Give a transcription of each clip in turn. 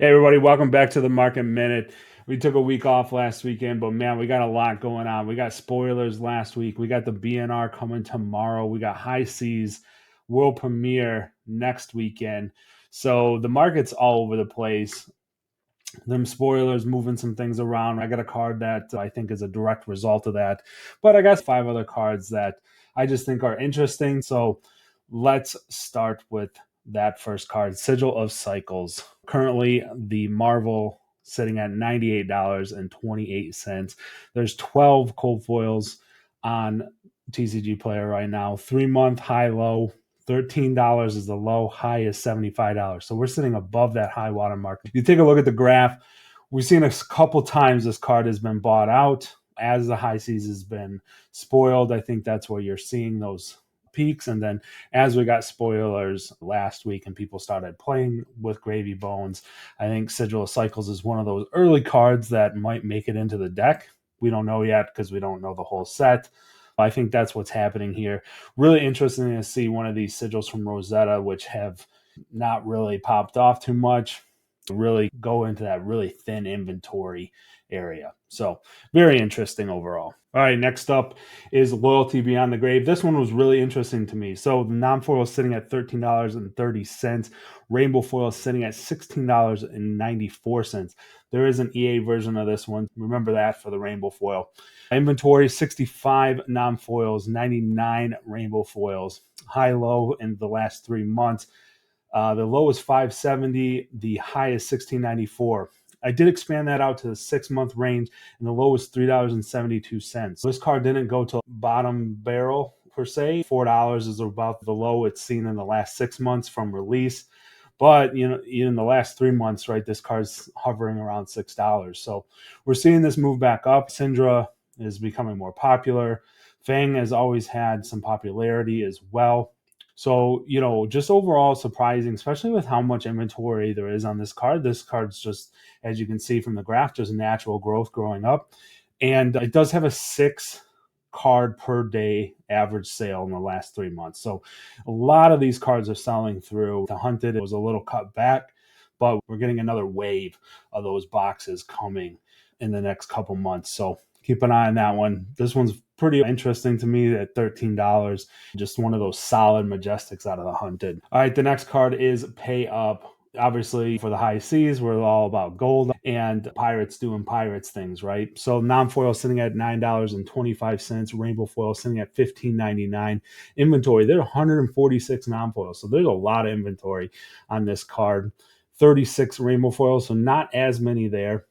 Hey everybody, welcome back to the Market Minute. We took a week off last weekend, but man, we got a lot going on. We got spoilers last week. We got the BnR coming tomorrow. We got High Seas world premiere next weekend. So the market's all over the place. Them spoilers moving some things around. I got a card that I think is a direct result of that. But I got five other cards that I just think are interesting. So let's start with that first card, Sigil of Cycles. Currently, the Marvel sitting at $98.28. There's 12 cold foils on TCG Player right now. 3 month high low. $13 is the low, high is $75. So we're sitting above that high water mark. If you take a look at the graph, we've seen a couple times this card has been bought out as the high seas has been spoiled. I think that's where you're seeing those peaks. And then as we got spoilers last week and people started playing with Gravy Bones, I think Sigil of Cycles is one of those early cards that might make it into the deck. We don't know yet because we don't know the whole set. I think that's what's happening here. Really interesting to see one of these sigils from Rosetta, which have not really popped off too much, really go into that really thin inventory area. So very interesting overall. All right, next up is Loyalty Beyond the Grave. This one was really interesting to me. So the non-foil is sitting at $13.30. Rainbow foil is sitting at $16.94. There is an EA version of this one. Remember that for the rainbow foil. Inventory 65 non-foils, 99 rainbow foils. High low in the last 3 months. The low is 570. The high is 1694. I did expand that out to the 6 month range, and the low was $3.72. This card didn't go to bottom barrel per se. $4 is about the low it's seen in the last 6 months from release. But in the last 3 months, right, this card's hovering around $6. So we're seeing this move back up. Syndra is becoming more popular. Fang has always had some popularity as well. So, just overall surprising, especially with how much inventory there is on this card. This card's just, as you can see from the graph, just natural growth growing up. And it does have a 6 card per day average sale in the last 3 months. So a lot of these cards are selling through. The Hunted, it was a little cut back, but we're getting another wave of those boxes coming in the next couple months. So keep an eye on that one. This one's pretty interesting to me at $13. Just one of those solid Majestics out of the Hunted. All right, the next card is Pay Up. Obviously, for the high seas, we're all about gold and pirates doing pirates things, right? So non-foil sitting at $9.25, rainbow foil sitting at $15.99. Inventory, there are 146 non-foils, so there's a lot of inventory on this card. 36 rainbow foils, so not as many there.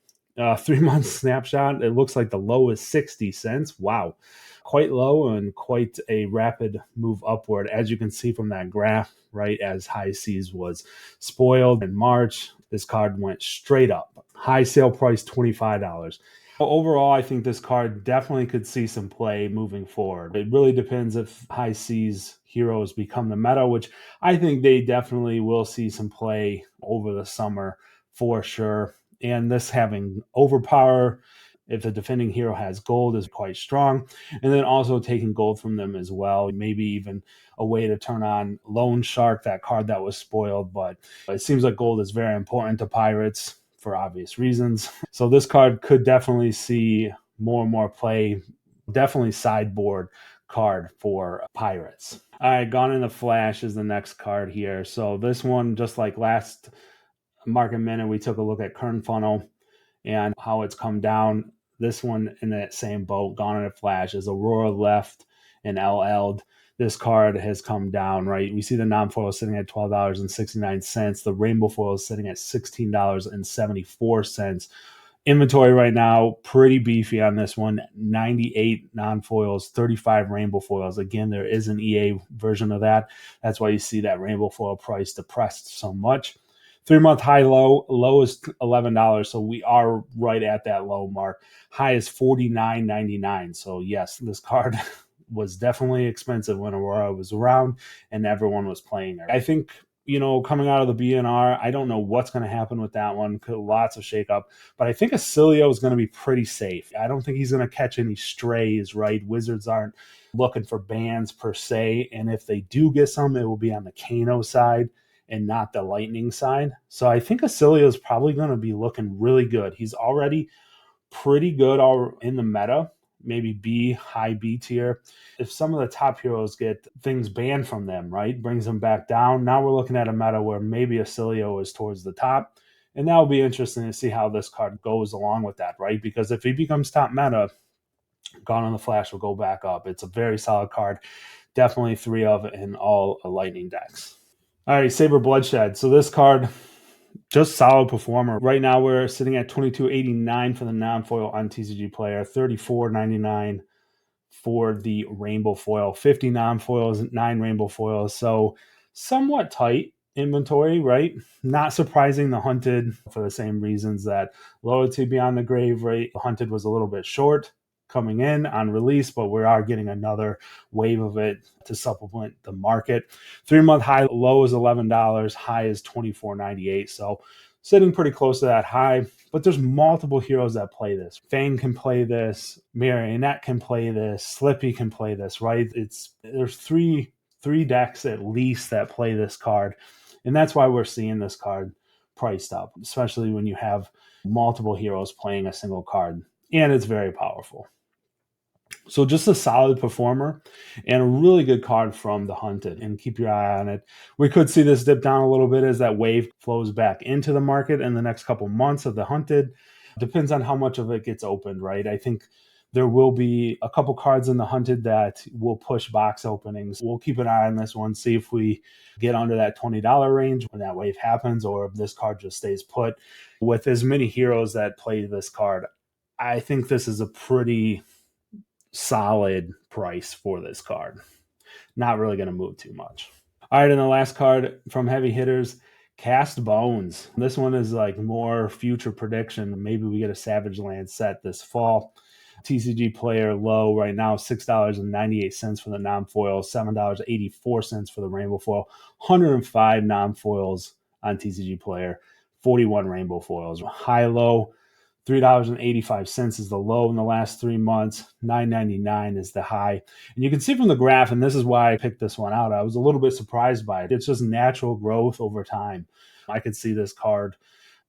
3 month snapshot, it looks like the low is 60 cents. Wow. Quite low and quite a rapid move upward, as you can see from that graph, right? As High Seas was spoiled in March, this card went straight up. High sale price, $25. Overall, I think this card definitely could see some play moving forward. It really depends if High Seas heroes become the meta, which I think they definitely will see some play over the summer for sure. And this having overpower, if the defending hero has gold, is quite strong. And then also taking gold from them as well. Maybe even a way to turn on Lone Shark, that card that was spoiled. But it seems like gold is very important to pirates for obvious reasons. So this card could definitely see more and more play. Definitely sideboard card for pirates. All right, Gone in the Flash is the next card here. So this one, just like last Market Minute, we took a look at Kern Funnel and how it's come down. This one in that same boat, Gone in a Flash, is Aurora left and LL'd. This card has come down, right? We see the non-foil sitting at $12.69. The rainbow foil is sitting at $16.74. Inventory right now, pretty beefy on this one. 98 non-foils, 35 rainbow foils. Again, there is an EA version of that. That's why you see that rainbow foil price depressed so much. 3 month high low is $11. So we are right at that low mark. High is $49.99. So yes, this card was definitely expensive when Aurora was around and everyone was playing her. I think, coming out of the BnR, I don't know what's going to happen with that one. Lots of shakeup. But I think Acilio is going to be pretty safe. I don't think he's going to catch any strays, right? Wizards aren't looking for bans per se. And if they do get some, it will be on the Kano side. and not the lightning side. So I think Acilio is probably going to be looking really good. He's already pretty good all in the meta, maybe B, high B tier. If some of the top heroes get things banned from them, right, brings them back down. Now we're looking at a meta where maybe Acilio is towards the top. And that will be interesting to see how this card goes along with that, right? Because if he becomes top meta, Gone on the Flash will go back up. It's a very solid card. Definitely 3 of in all lightning decks. All right, Saber Bloodshed. So this card, just solid performer. Right now we're sitting at 22.89 for the non-foil on TCG Player, 34.99 for the rainbow foil, 50 non-foils, 9 rainbow foils. So somewhat tight inventory, right? Not surprising the Hunted for the same reasons that Loyalty Beyond the Grave, right? The Hunted was a little bit short coming in on release, but we are getting another wave of it to supplement the market. 3-month high low is $11, high is $24.98. So sitting pretty close to that high, but there's multiple heroes that play this. Fang can play this, Marionette can play this, Slippy can play this, right? There's three decks at least that play this card, and that's why we're seeing this card priced up, especially when you have multiple heroes playing a single card, and it's very powerful. So just a solid performer and a really good card from the Hunted, and keep your eye on it. We could see this dip down a little bit as that wave flows back into the market in the next couple months of the Hunted. Depends on how much of it gets opened, right? I think there will be a couple cards in the Hunted that will push box openings. We'll keep an eye on this one, see if we get under that $20 range when that wave happens, or if this card just stays put. With as many heroes that play this card, I think this is a pretty solid price for this card. Not really going to move too much. All right, and the last card from heavy hitters, Cast Bones. This one is like more future prediction. Maybe we get a Savage Land set this fall. TCG Player low right now, $6.98 for the non-foil, $7.84 for the rainbow foil, 105 non-foils on TCG Player, 41 rainbow foils. High low, $3.85 is the low in the last 3 months. $9.99 is the high. And you can see from the graph, and this is why I picked this one out, I was a little bit surprised by it. It's just natural growth over time. I could see this card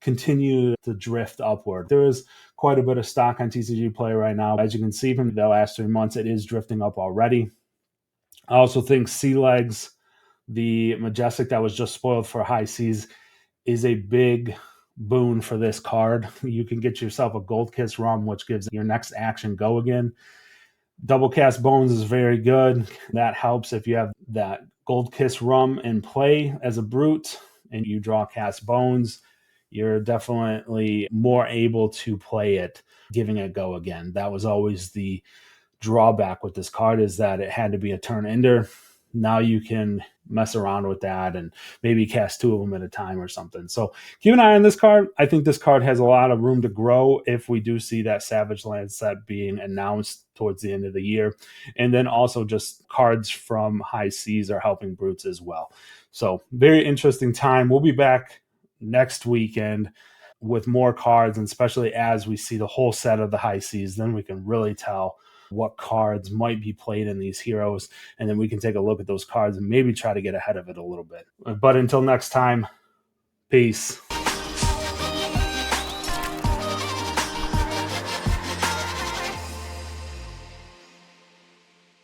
continue to drift upward. There is quite a bit of stock on TCG Play right now. As you can see from the last 3 months, it is drifting up already. I also think Sea Legs, the Majestic that was just spoiled for high seas, is a big boon for this card. You can get yourself a Gold Kiss Rum, which gives your next action Go Again. Double Cast Bones is very good. That helps if you have that Gold Kiss Rum in play as a brute and you draw Cast Bones. You're definitely more able to play it, giving it Go Again. That was always the drawback with this card, is that it had to be a turn ender. Now you can mess around with that and maybe cast 2 of them at a time or something. So keep an eye on this card. I think this card has a lot of room to grow if we do see that Savage Land set being announced towards the end of the year. And then also just cards from High Seas are helping brutes as well. So very interesting time. We'll be back next weekend with more cards, and especially as we see the whole set of the High Seas, then we can really tell what cards might be played in these heroes, and then we can take a look at those cards and maybe try to get ahead of it a little bit. But until next time, peace.